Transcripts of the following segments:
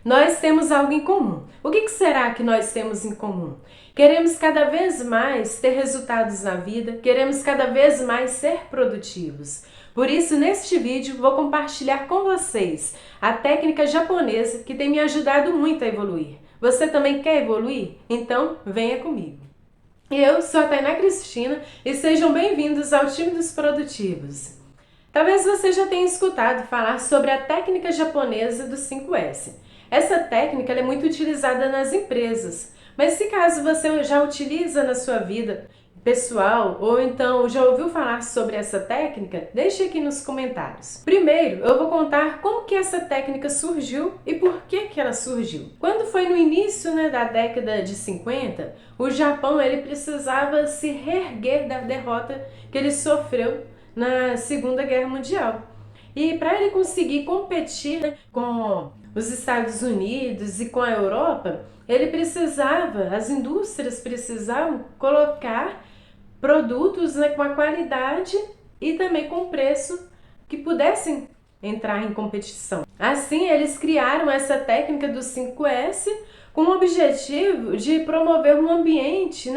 nós temos algo em comum. O que será que nós temos em comum? Queremos cada vez mais ter resultados na vida, queremos cada vez mais ser produtivos. Por isso, neste vídeo, vou compartilhar com vocês a técnica japonesa que tem me ajudado muito a evoluir. Você também quer evoluir? Então, venha comigo. Eu sou a Tainá Cristina e sejam bem-vindos ao time dos produtivos. Talvez você já tenha escutado falar sobre a técnica japonesa do 5S. Essa técnica é muito utilizada nas empresas, mas se caso você já utiliza na sua vida pessoal ou então já ouviu falar sobre essa técnica, deixe aqui nos comentários. Primeiro, eu vou contar como que essa técnica surgiu e por que ela surgiu. Quando foi no início da década de 50, o Japão ele precisava se reerguer da derrota que ele sofreu na Segunda Guerra Mundial. E para ele conseguir competir com os Estados Unidos e com a Europa, as indústrias precisavam colocar produtos com a qualidade e também com preço que pudessem entrar em competição. Assim, eles criaram essa técnica do 5S com o objetivo de promover um ambiente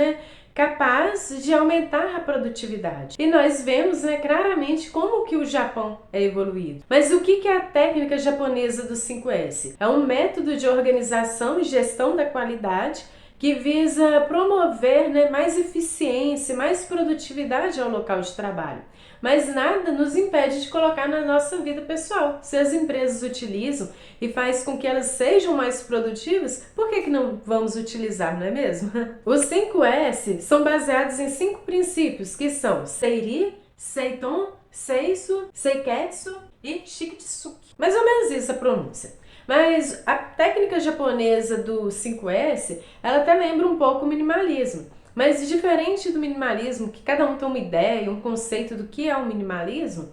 capaz de aumentar a produtividade. E nós vemos claramente como que o Japão é evoluído. Mas o que é a técnica japonesa do 5S? É um método de organização e gestão da qualidade que visa promover mais eficiência, mais produtividade ao local de trabalho. Mas nada nos impede de colocar na nossa vida pessoal. Se as empresas utilizam e faz com que elas sejam mais produtivas, por que não vamos utilizar, não é mesmo? Os 5S são baseados em 5 princípios, que são Seiri, Seiton, Seisu, Seiketsu e Shikitsuki. Mais ou menos isso a pronúncia. Mas a técnica japonesa do 5S, ela até lembra um pouco o minimalismo. Mas diferente do minimalismo, que cada um tem uma ideia, um conceito do que é o minimalismo,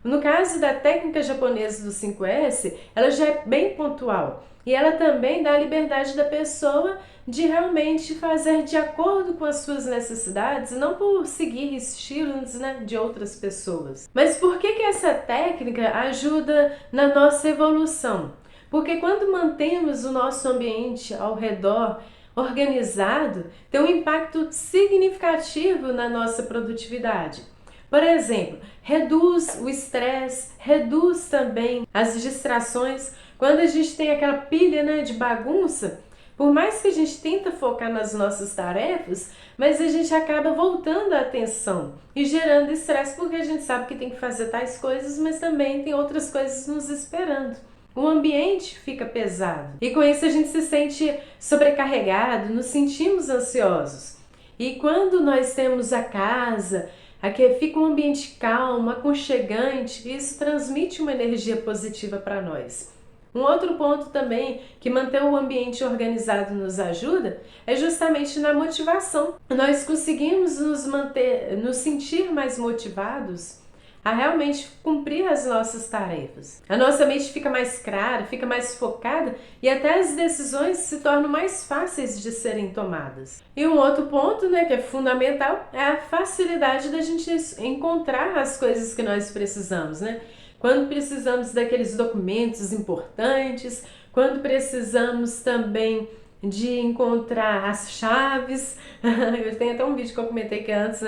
no caso da técnica japonesa do 5S, ela já é bem pontual. E ela também dá a liberdade da pessoa de realmente fazer de acordo com as suas necessidades, não por seguir estilos de outras pessoas. Mas por que essa técnica ajuda na nossa evolução? Porque quando mantemos o nosso ambiente ao redor organizado, tem um impacto significativo na nossa produtividade. Por exemplo, reduz o estresse, reduz também as distrações. Quando a gente tem aquela pilha de bagunça, por mais que a gente tenta focar nas nossas tarefas, mas a gente acaba voltando a atenção e gerando estresse porque a gente sabe que tem que fazer tais coisas, mas também tem outras coisas nos esperando. O ambiente fica pesado e com isso a gente se sente sobrecarregado, nos sentimos ansiosos. E quando nós temos a casa, aqui fica um ambiente calmo, aconchegante, isso transmite uma energia positiva para nós. Um outro ponto também que manter o ambiente organizado nos ajuda é justamente na motivação. Nós conseguimos nos sentir mais motivados a realmente cumprir as nossas tarefas. A nossa mente fica mais clara, fica mais focada e até as decisões se tornam mais fáceis de serem tomadas. E um outro ponto que é fundamental é a facilidade da gente encontrar as coisas que nós precisamos, Quando precisamos daqueles documentos importantes, quando precisamos também de encontrar as chaves. Eu tenho até um vídeo que eu comentei que antes,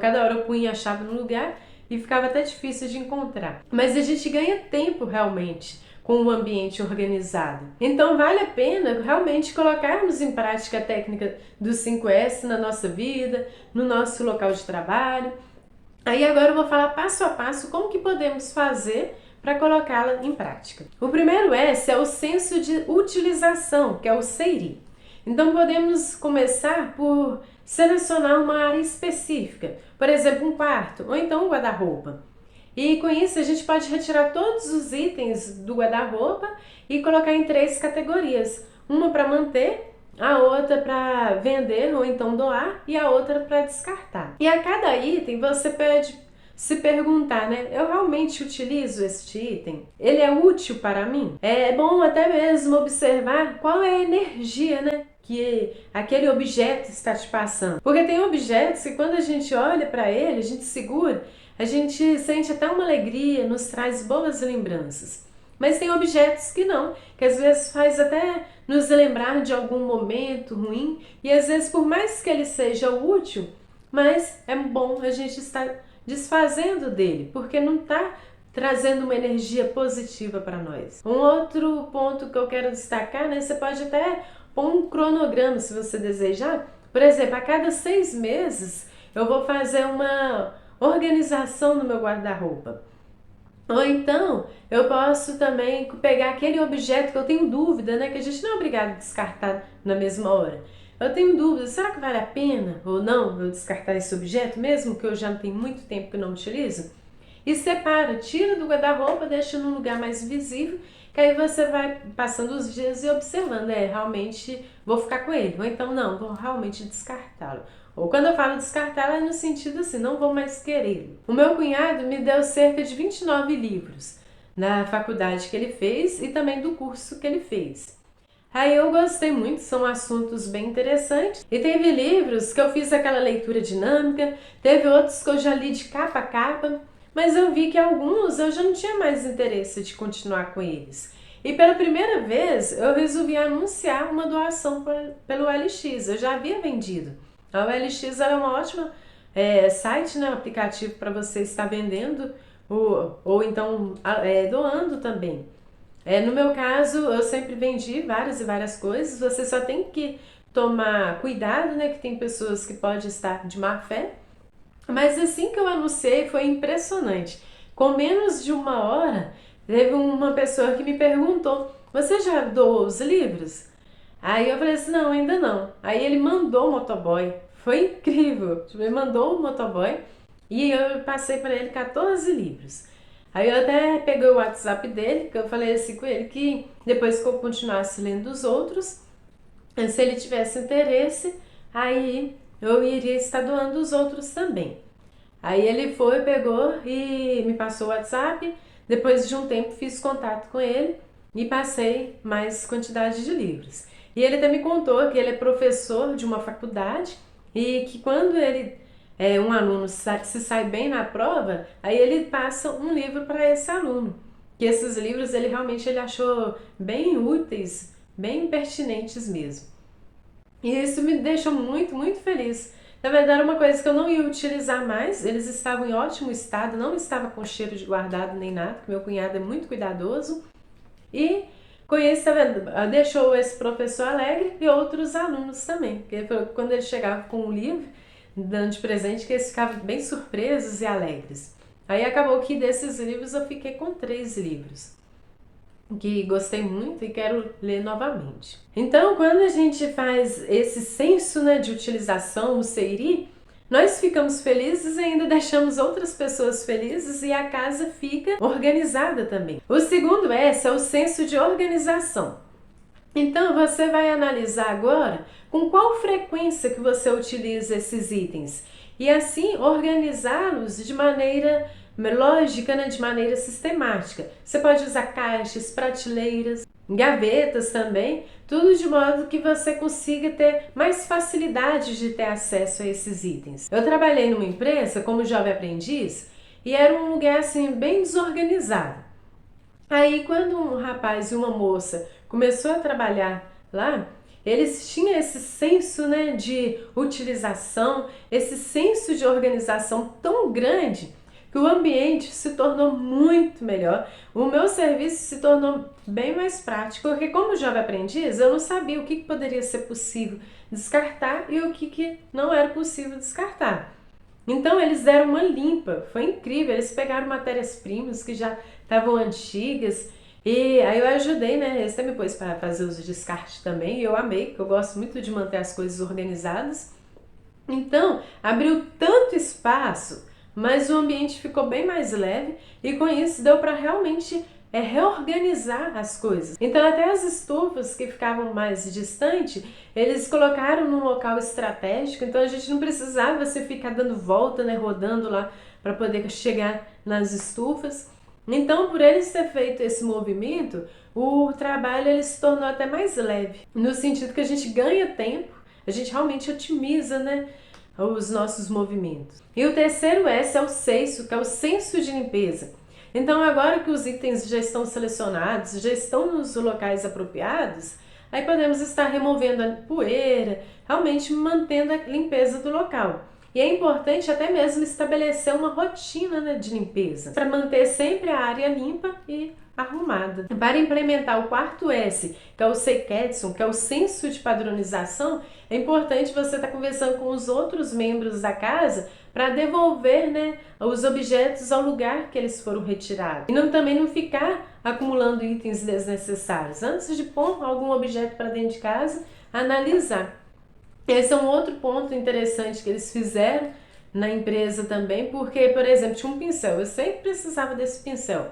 cada hora eu punha a chave no lugar e ficava até difícil de encontrar. Mas a gente ganha tempo realmente com o ambiente organizado. Então vale a pena realmente colocarmos em prática a técnica do 5S na nossa vida, no nosso local de trabalho. Aí agora eu vou falar passo a passo como que podemos fazer para colocá-la em prática. O primeiro S é o senso de utilização, que é o Seiri. Então podemos começar por selecionar uma área específica, por exemplo, um quarto ou então um guarda-roupa. E com isso a gente pode retirar todos os itens do guarda-roupa e colocar em 3 categorias. Uma para manter, a outra para vender ou então doar e a outra para descartar. E a cada item você pode se perguntar, eu realmente utilizo este item? Ele é útil para mim? É bom até mesmo observar qual é a energia, que aquele objeto está te passando. Porque tem objetos que quando a gente olha para ele, a gente segura, a gente sente até uma alegria, nos traz boas lembranças. Mas tem objetos que não, que às vezes faz até nos lembrar de algum momento ruim, e às vezes por mais que ele seja útil, mas é bom a gente estar desfazendo dele, porque não está trazendo uma energia positiva para nós. Um outro ponto que eu quero destacar, né? Você pode até pôr um cronograma se você desejar. Por exemplo, a cada 6 meses eu vou fazer uma organização no meu guarda-roupa. Ou então, eu posso também pegar aquele objeto que eu tenho dúvida, né? Que a gente não é obrigado a descartar na mesma hora. Eu tenho dúvida, será que vale a pena ou não eu descartar esse objeto, mesmo que eu já não tenho muito tempo que não utilizo? E separa, tira do guarda-roupa, deixa num lugar mais visível, que aí você vai passando os dias e observando, realmente vou ficar com ele, ou então não, vou realmente descartá-lo. Ou quando eu falo descartá-lo é no sentido assim, não vou mais querê-lo. O meu cunhado me deu cerca de 29 livros na faculdade que ele fez e também do curso que ele fez. Aí eu gostei muito, são assuntos bem interessantes. E teve livros que eu fiz aquela leitura dinâmica, teve outros que eu já li de capa a capa, mas eu vi que alguns eu já não tinha mais interesse de continuar com eles. E pela primeira vez eu resolvi anunciar uma doação pelo OLX, eu já havia vendido. A OLX é uma ótima site, né, aplicativo para você estar vendendo ou então doando também. No meu caso, eu sempre vendi várias e várias coisas, você só tem que tomar cuidado, né, que tem pessoas que podem estar de má fé, mas assim que eu anunciei foi impressionante. Com menos de uma hora, teve uma pessoa que me perguntou, você já doou os livros? Aí eu falei assim, não, ainda não. Aí ele mandou o motoboy, foi incrível, ele mandou o motoboy e eu passei para ele 14 livros. Aí eu até peguei o WhatsApp dele, que eu falei assim com ele que depois que eu continuasse lendo os outros, se ele tivesse interesse, aí eu iria estar doando os outros também. Aí ele foi, pegou e me passou o WhatsApp, depois de um tempo fiz contato com ele e passei mais quantidade de livros. E ele até me contou que ele é professor de uma faculdade e que quando um aluno se sai bem na prova, aí ele passa um livro para esse aluno. Que esses livros ele realmente achou bem úteis, bem pertinentes mesmo. E isso me deixou muito, muito feliz. Na verdade, era uma coisa que eu não ia utilizar mais, eles estavam em ótimo estado, não estava com cheiro de guardado nem nada, porque meu cunhado é muito cuidadoso. E com isso, tá vendo? Deixou esse professor alegre e outros alunos também. Porque quando ele chegava com um livro, dando de presente, que eles ficavam bem surpresos e alegres. Aí acabou que desses livros eu fiquei com 3 livros, que gostei muito e quero ler novamente. Então, quando a gente faz esse senso, né, de utilização, o seiri, nós ficamos felizes e ainda deixamos outras pessoas felizes e a casa fica organizada também. O segundo S é o senso de organização. Então, você vai analisar agora com qual frequência que você utiliza esses itens e assim organizá-los de maneira lógica, né, de maneira sistemática. Você pode usar caixas, prateleiras, gavetas também, tudo de modo que você consiga ter mais facilidade de ter acesso a esses itens. Eu trabalhei numa empresa como jovem aprendiz e era um lugar assim bem desorganizado. Aí quando um rapaz e uma moça começou a trabalhar lá, eles tinham esse senso, né, de utilização, esse senso de organização tão grande que o ambiente se tornou muito melhor. O meu serviço se tornou bem mais prático, porque como jovem aprendiz, eu não sabia o que poderia ser possível descartar e o que não era possível descartar. Então eles deram uma limpa, foi incrível, eles pegaram matérias-primas que já estavam antigas e aí eu ajudei, né, eles também me pôs para fazer os descartes também e eu amei, porque eu gosto muito de manter as coisas organizadas. Então abriu tanto espaço, mas o ambiente ficou bem mais leve e com isso deu para realmente reorganizar as coisas. Então até as estufas que ficavam mais distantes, eles colocaram num local estratégico, então a gente não precisava você ficar dando volta, né, rodando lá para poder chegar nas estufas. Então, por eles ter feito esse movimento, o trabalho ele se tornou até mais leve, no sentido que a gente ganha tempo, a gente realmente otimiza, né, os nossos movimentos. E o terceiro S é o senso, que é o senso de limpeza. Então, agora que os itens já estão selecionados, já estão nos locais apropriados, aí podemos estar removendo a poeira, realmente mantendo a limpeza do local. E é importante até mesmo estabelecer uma rotina, né, de limpeza, para manter sempre a área limpa e arrumada. Para implementar o quarto S, que é o Seiketsu, que é o senso de padronização, é importante você estar conversando com os outros membros da casa para devolver, né, os objetos ao lugar que eles foram retirados. E também não ficar acumulando itens desnecessários. Antes de pôr algum objeto para dentro de casa, analisar. Esse é um outro ponto interessante que eles fizeram na empresa também, porque, por exemplo, tinha um pincel, eu sempre precisava desse pincel.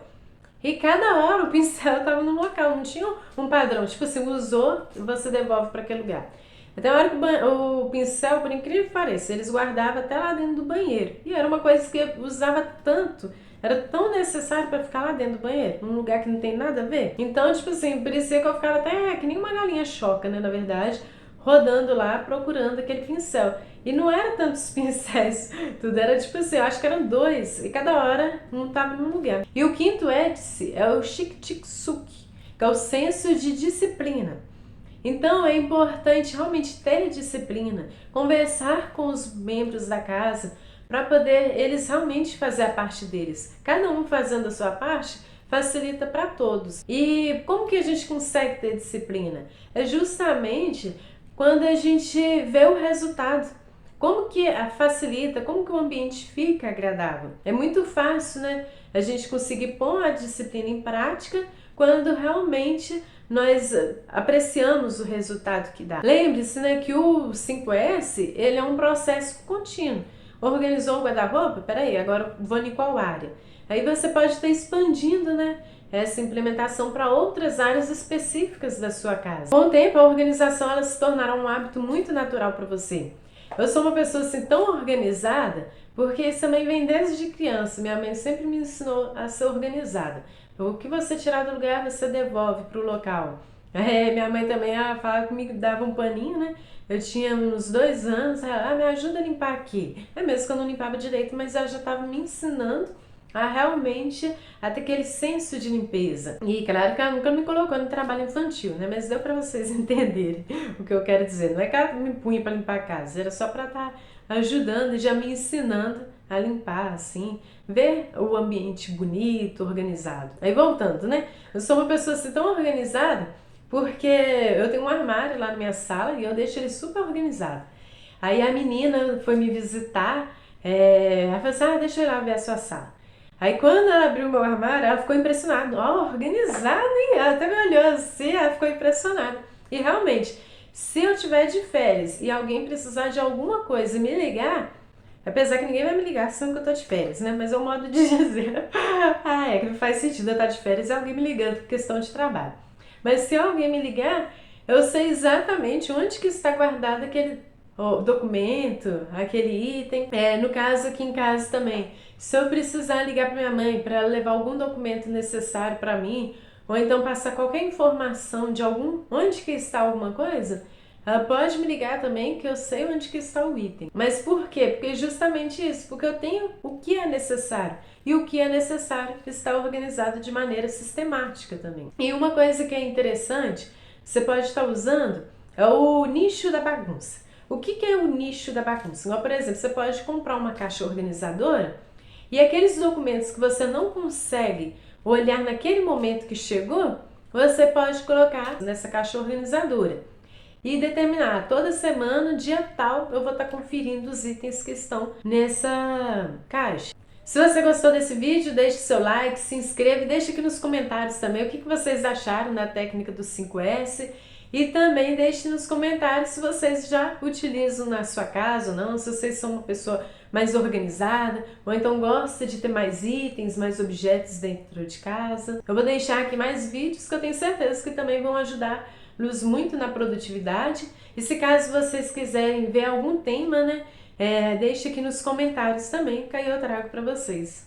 E cada hora o pincel estava no local, não tinha um padrão, tipo assim, usou, você devolve para aquele lugar. Até a hora que o pincel, por incrível que pareça, eles guardavam até lá dentro do banheiro. E era uma coisa que eu usava tanto, era tão necessário para ficar lá dentro do banheiro, num lugar que não tem nada a ver. Então, tipo assim, parecia que eu ficava até que nem uma galinha choca, né, na verdade, rodando lá, procurando aquele pincel. E não era tantos pincéis, tudo era tipo assim, eu acho que eram 2, e cada hora um estava num lugar. E o quinto índice é o Shikitsuki, que é o senso de disciplina. Então é importante realmente ter disciplina, conversar com os membros da casa, para poder eles realmente fazer a parte deles. Cada um fazendo a sua parte, facilita para todos. E como que a gente consegue ter disciplina? É justamente quando a gente vê o resultado. Como que facilita, como que o ambiente fica agradável. É muito fácil, né, a gente conseguir pôr a disciplina em prática quando realmente nós apreciamos o resultado que dá. Lembre-se, né, que o 5S, ele é um processo contínuo. Organizou o guarda-roupa? Peraí, agora vou em qual área? Aí você pode estar expandindo, né, essa implementação para outras áreas específicas da sua casa. Com o tempo, a organização ela se tornará um hábito muito natural para você. Eu sou uma pessoa assim tão organizada, porque isso também vem desde criança. Minha mãe sempre me ensinou a ser organizada. O que você tirar do lugar, você devolve para o local. Minha mãe também falava comigo, dava um paninho, né? Eu tinha uns 2 anos, ela me ajuda a limpar aqui. É mesmo que eu não limpava direito, mas ela já estava me ensinando a realmente a ter aquele senso de limpeza. E claro que ela nunca me colocou no trabalho infantil, né? Mas deu para vocês entenderem o que eu quero dizer. Não é que ela me punha para limpar a casa, era só para estar ajudando e já me ensinando a limpar, assim, ver o ambiente bonito, organizado. Aí voltando, né? Eu sou uma pessoa assim tão organizada porque eu tenho um armário lá na minha sala e eu deixo ele super organizado. Aí a menina foi me visitar, ela falou assim, deixa eu ir lá ver a sua sala. Aí quando ela abriu o meu armário, ela ficou impressionada. Organizado, hein? Ela até me olhou assim, ela ficou impressionada. E realmente, se eu tiver de férias e alguém precisar de alguma coisa e me ligar, apesar que ninguém vai me ligar sendo que eu tô de férias, né? Mas é um modo de dizer. Que não faz sentido eu estar de férias e alguém me ligando por questão de trabalho. Mas se alguém me ligar, eu sei exatamente onde que está guardado aquele documento, aquele item. No caso aqui em casa também, se eu precisar ligar para minha mãe para ela levar algum documento necessário para mim, ou então passar qualquer informação de onde que está alguma coisa, ela pode me ligar também que eu sei onde que está o item. Mas por quê? Porque justamente isso, porque eu tenho o que é necessário. E o que é necessário está organizado de maneira sistemática também. E uma coisa que é interessante, você pode estar usando, é o nicho da bagunça. O que é o nicho da bagunça? Então, por exemplo, você pode comprar uma caixa organizadora e aqueles documentos que você não consegue olhar naquele momento que chegou, você pode colocar nessa caixa organizadora e determinar toda semana, dia tal, eu vou estar conferindo os itens que estão nessa caixa. Se você gostou desse vídeo, deixe seu like, se inscreva e deixe aqui nos comentários também o que vocês acharam da técnica do 5S. E também deixe nos comentários se vocês já utilizam na sua casa ou não, se vocês são uma pessoa mais organizada, ou então gosta de ter mais itens, mais objetos dentro de casa. Eu vou deixar aqui mais vídeos que eu tenho certeza que também vão ajudar-los muito na produtividade. E se caso vocês quiserem ver algum tema, né, deixe aqui nos comentários também, que aí eu trago para vocês.